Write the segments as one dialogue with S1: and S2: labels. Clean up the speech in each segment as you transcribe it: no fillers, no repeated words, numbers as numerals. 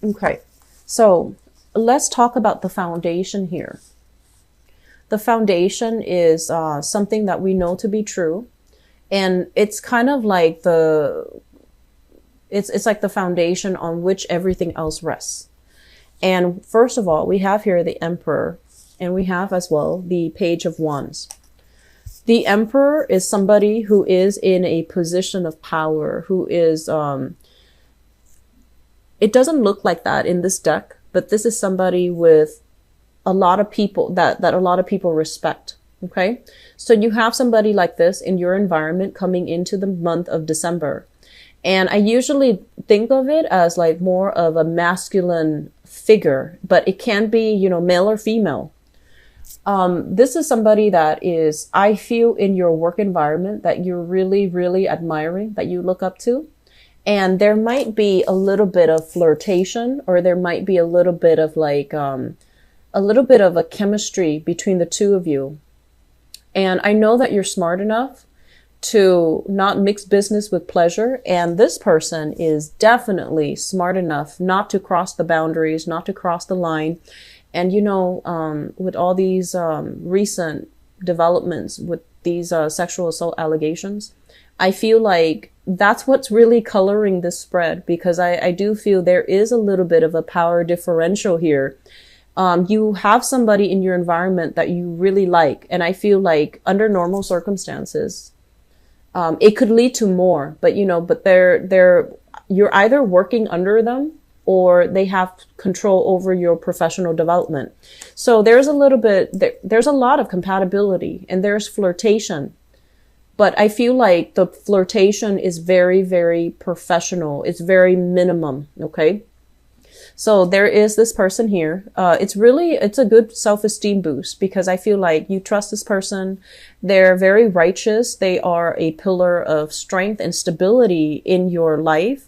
S1: Okay, so let's talk about the foundation here. The foundation is something that we know to be true, and it's kind of like it's like the foundation on which everything else rests. And first of all, we have here the Emperor, and we have as well the Page of Wands. The Emperor is somebody who is in a position of power, who is, it doesn't look like that in this deck, but this is somebody with a lot of people that a lot of people respect. Okay. So you have somebody like this in your environment coming into the month of December. And I usually think of it as like more of a masculine figure, but it can be, you know, male or female. This is somebody that is, I feel, in your work environment that you're really, really admiring, that you look up to. And there might be a little bit of flirtation, or there might be a little bit of like, a little bit of a chemistry between the two of you. And I know that you're smart enough to not mix business with pleasure. And this person is definitely smart enough not to cross the boundaries, not to cross the line. And, you know, with all these recent developments with these sexual assault allegations, I feel like that's what's really coloring this spread, because I do feel there is a little bit of a power differential here. You have somebody in your environment that you really like. And I feel like under normal circumstances, it could lead to more, but you know, but you're either working under them or they have control over your professional development. So there's a little bit, there's a lot of compatibility, and there's flirtation. But I feel like the flirtation is very, very professional. It's very minimum. Okay. So there is this person here. It's a good self-esteem boost, because I feel like you trust this person. They're very righteous. They are a pillar of strength and stability in your life.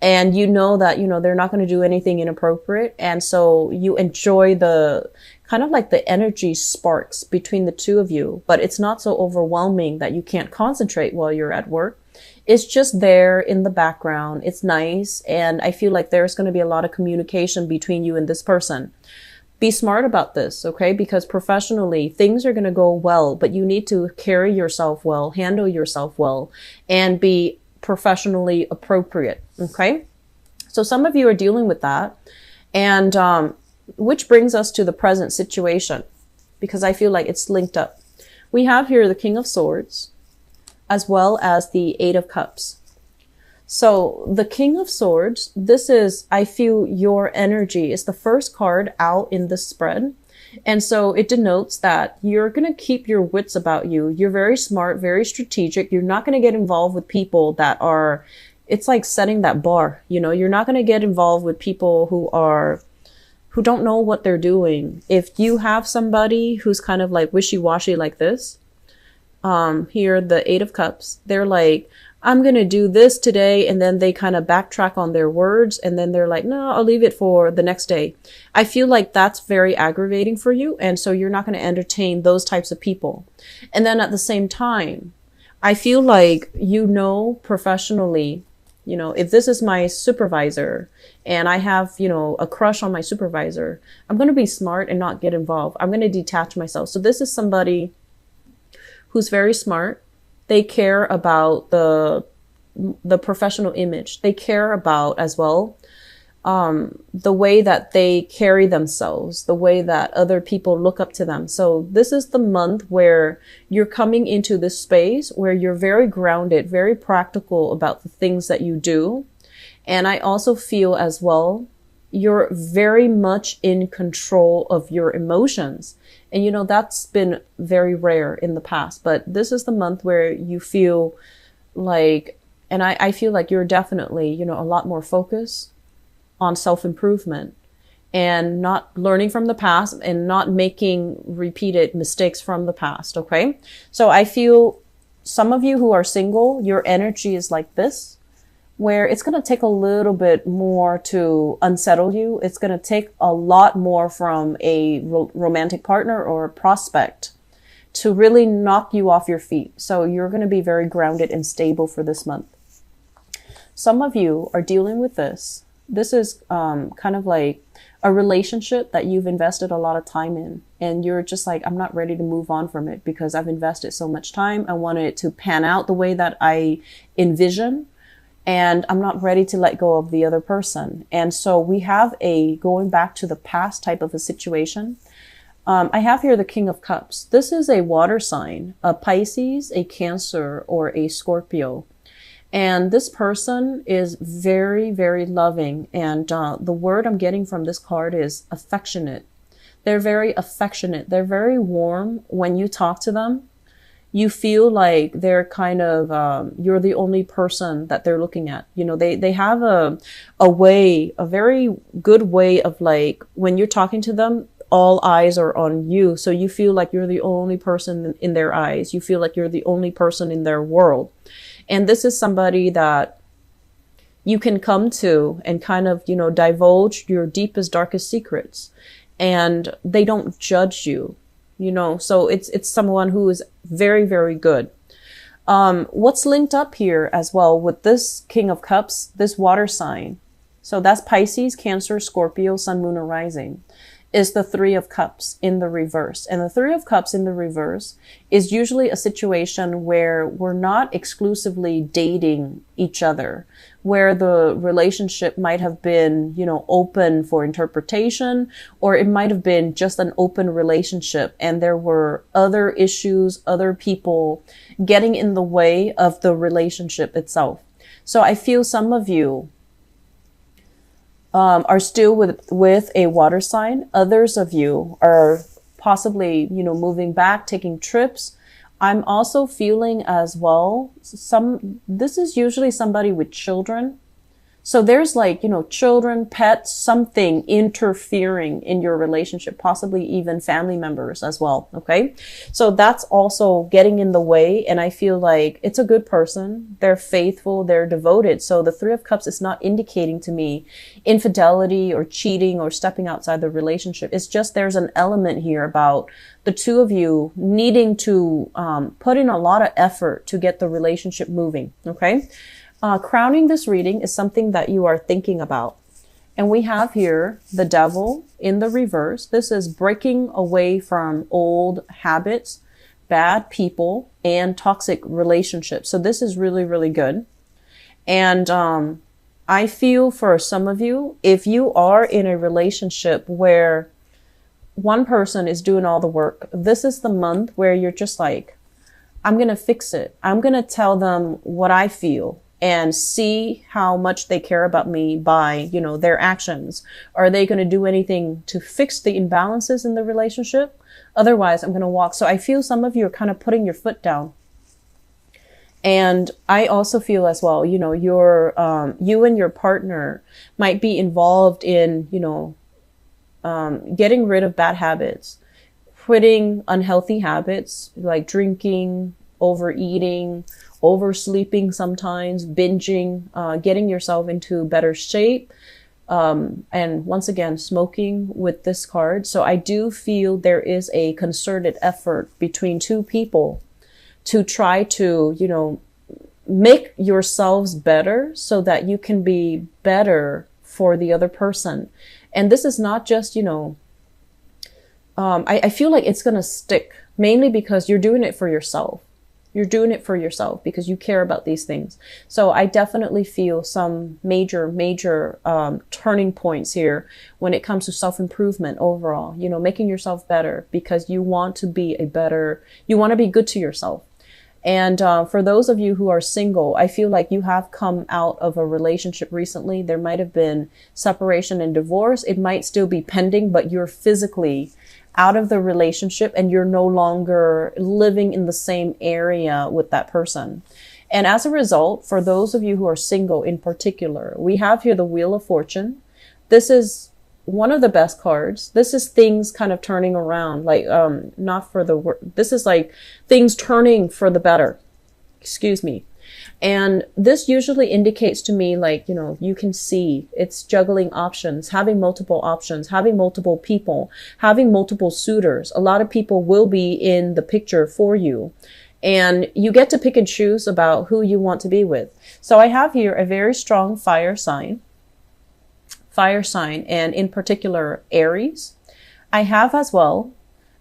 S1: And you know that, you know, they're not going to do anything inappropriate. And so you enjoy the kind of like the energy sparks between the two of you, but it's not so overwhelming that you can't concentrate while you're at work. It's just there in the background. It's nice. And I feel like there's going to be a lot of communication between you and this person. Be smart about this, okay? Because professionally, things are going to go well, but you need to carry yourself well, handle yourself well, and be professionally appropriate, okay? So some of you are dealing with that. And which brings us to the present situation, because I feel like it's linked up. We have here the King of Swords, as well as the Eight of Cups. So the King of Swords, this is, I feel, your energy. It's the first card out in the spread. And so it denotes that you're going to keep your wits about you. You're very smart, very strategic. You're not going to get involved with people that are, it's like setting that bar. You know, you're not going to get involved with people who don't know what they're doing. If you have somebody who's kind of like wishy-washy like this, here, the Eight of Cups, they're like, I'm going to do this today. And then they kind of backtrack on their words. And then they're like, no, I'll leave it for the next day. I feel like that's very aggravating for you. And so you're not going to entertain those types of people. And then at the same time, I feel like, you know, professionally, you know, if this is my supervisor and I have, you know, a crush on my supervisor, I'm going to be smart and not get involved. I'm going to detach myself. So this is somebody who's very smart. They care about the professional image. They care about as well the way that they carry themselves, the way that other people look up to them. So this is the month where you're coming into this space where you're very grounded, very practical about the things that you do. And I also feel as well, you're very much in control of your emotions. And, you know, that's been very rare in the past, but this is the month where you feel like, and I feel like you're definitely, you know, a lot more focused on self-improvement and not learning from the past and not making repeated mistakes from the past. Okay. So I feel some of you who are single, your energy is like this, where it's going to take a little bit more to unsettle you. It's going to take a lot more from a romantic partner or a prospect to really knock you off your feet. So you're going to be very grounded and stable for this month. Some of you are dealing with this This is kind of like a relationship that you've invested a lot of time in, and you're just like, I'm not ready to move on from it because I've invested so much time. I wanted it to pan out the way that I envision, and I'm not ready to let go of the other person. And so we have a going back to the past type of a situation. I have here the King of Cups. This is a water sign, a Pisces, a Cancer, or a Scorpio. And this person is very, very loving. And the word I'm getting from this card is affectionate. They're very affectionate. They're very warm. When you talk to them, you feel like they're kind of, you're the only person that they're looking at. You know, they have a way, a very good way of like, when you're talking to them, all eyes are on you. So you feel like you're the only person in their eyes. You feel like you're the only person in their world. And this is somebody that you can come to and kind of, you know, divulge your deepest, darkest secrets. And they don't judge you, you know, so it's someone who is very, very good. What's linked up here as well with this King of Cups, this water sign. So that's Pisces, Cancer, Scorpio, Sun, Moon, or Rising, is the Three of Cups in the reverse. And the Three of Cups in the reverse is usually a situation where we're not exclusively dating each other, where the relationship might have been, you know, open for interpretation, or it might have been just an open relationship and there were other issues, other people getting in the way of the relationship itself. So I feel some of you are still with a water sign. Others of you are possibly, you know, moving back, taking trips. I'm also feeling as well, this is usually somebody with children. So there's like, you know, children, pets, something interfering in your relationship, possibly even family members as well. Okay. So that's also getting in the way. And I feel like it's a good person. They're faithful. They're devoted. So the Three of Cups is not indicating to me infidelity or cheating or stepping outside the relationship. It's just there's an element here about the two of you needing to put in a lot of effort to get the relationship moving. Okay. Crowning this reading is something that you are thinking about. And we have here the Devil in the reverse. This is breaking away from old habits, bad people, and toxic relationships. So this is really, really good. And I feel for some of you, if you are in a relationship where one person is doing all the work, this is the month where you're just like, I'm going to fix it. I'm going to tell them what I feel and see how much they care about me by, you know, their actions. Are they going to do anything to fix the imbalances in the relationship? Otherwise, I'm going to walk. So I feel some of you are kind of putting your foot down. And I also feel as well, you know, you and your partner might be involved in, you know, getting rid of bad habits, quitting unhealthy habits like drinking, overeating, oversleeping sometimes, binging, getting yourself into better shape. And once again, smoking with this card. So I do feel there is a concerted effort between two people to try to, you know, make yourselves better so that you can be better for the other person. And this is not just, you know, I feel like it's going to stick mainly because you're doing it for yourself. You're doing it for yourself because you care about these things. So I definitely feel some major turning points here when it comes to self-improvement overall, you know, making yourself better because you want to be you want to be good to yourself. And for those of you who are single, I feel like you have come out of a relationship recently. There might have been separation and divorce. It might still be pending, but you're physically out of the relationship and you're no longer living in the same area with that person. And as a result, for those of you who are single in particular, we have here the Wheel of Fortune. This is one of the best cards. This is things kind of turning around, like, not for the worse. This is like things turning for the better. Excuse me. And this usually indicates to me, like, you know, you can see it's juggling options, having multiple options, having multiple people, having multiple suitors. A lot of people will be in the picture for you. And you get to pick and choose about who you want to be with. So I have here a very strong fire sign. fire sign, and in particular, Aries. I have as well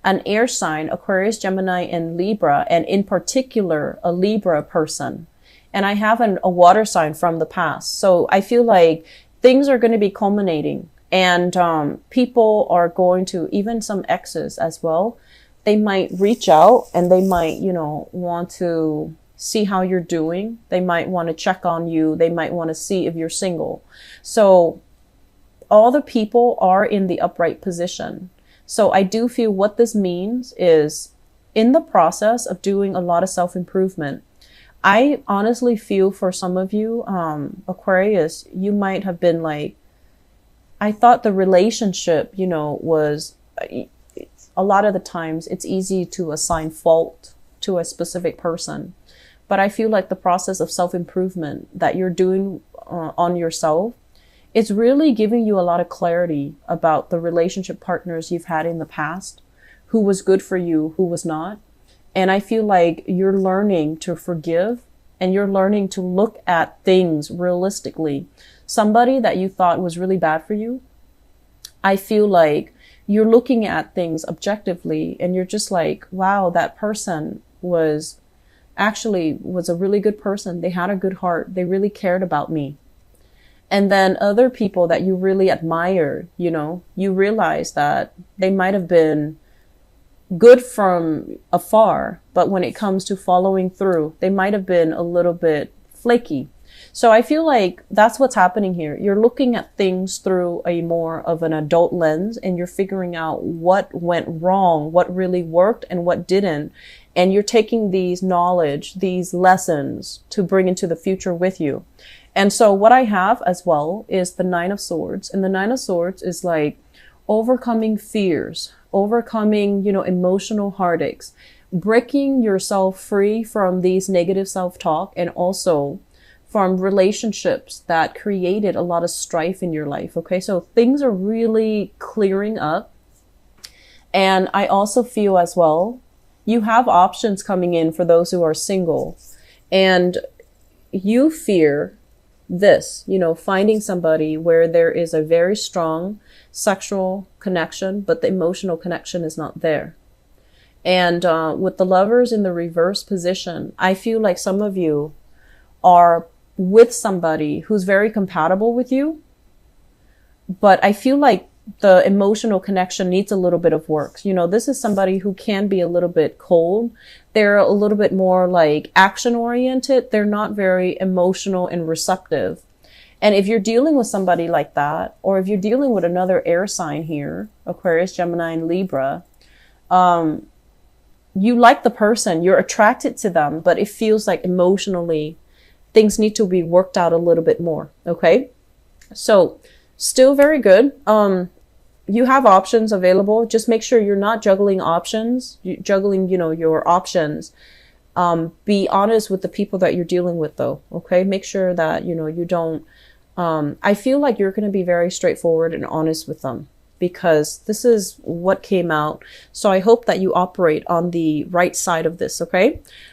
S1: an air sign, Aquarius, Gemini, and Libra, and in particular, a Libra person. And I have a water sign from the past. So I feel like things are going to be culminating, and people are going to, even some exes as well, they might reach out and they might, you know, want to see how you're doing. They might want to check on you. They might want to see if you're single. So all the people are in the upright position. So I do feel what this means is, in the process of doing a lot of self-improvement, I honestly feel for some of you, Aquarius, you might have been like, I thought the relationship, you know, was, a lot of the times it's easy to assign fault to a specific person. But I feel like the process of self-improvement that you're doing on yourself, it's really giving you a lot of clarity about the relationship partners you've had in the past, who was good for you, who was not. And I feel like you're learning to forgive, and you're learning to look at things realistically. Somebody that you thought was really bad for you, I feel like you're looking at things objectively and you're just like, wow, that person was a really good person. They had a good heart. They really cared about me. And then other people that you really admire, you know, you realize that they might have been good from afar, but when it comes to following through, they might have been a little bit flaky. So I feel like that's what's happening here. You're looking at things through a more of an adult lens, and you're figuring out what went wrong, what really worked and what didn't. And you're taking these knowledge, these lessons to bring into the future with you. And so what I have as well is the Nine of Swords. And the Nine of Swords is like overcoming fears, overcoming, you know, emotional heartaches, breaking yourself free from these negative self-talk, and also from relationships that created a lot of strife in your life. Okay. So things are really clearing up. And I also feel as well, you have options coming in for those who are single, and you fear this, you know, finding somebody where there is a very strong sexual connection, but the emotional connection is not there. And with the Lovers in the reverse position, I feel like some of you are with somebody who's very compatible with you, but I feel like the emotional connection needs a little bit of work. You know, this is somebody who can be a little bit cold. They're a little bit more like action oriented. They're not very emotional and receptive. And if you're dealing with somebody like that, or if you're dealing with another air sign here, Aquarius, Gemini, and Libra, you like the person, you're attracted to them, but it feels like emotionally things need to be worked out a little bit more. Okay. So still very good. You have options available. Just make sure you're not juggling options, juggling, you know, your options. Be honest with the people that you're dealing with though. Okay. Make sure that, you know, you don't, I feel like you're going to be very straightforward and honest with them, because this is what came out. So I hope that you operate on the right side of this. Okay.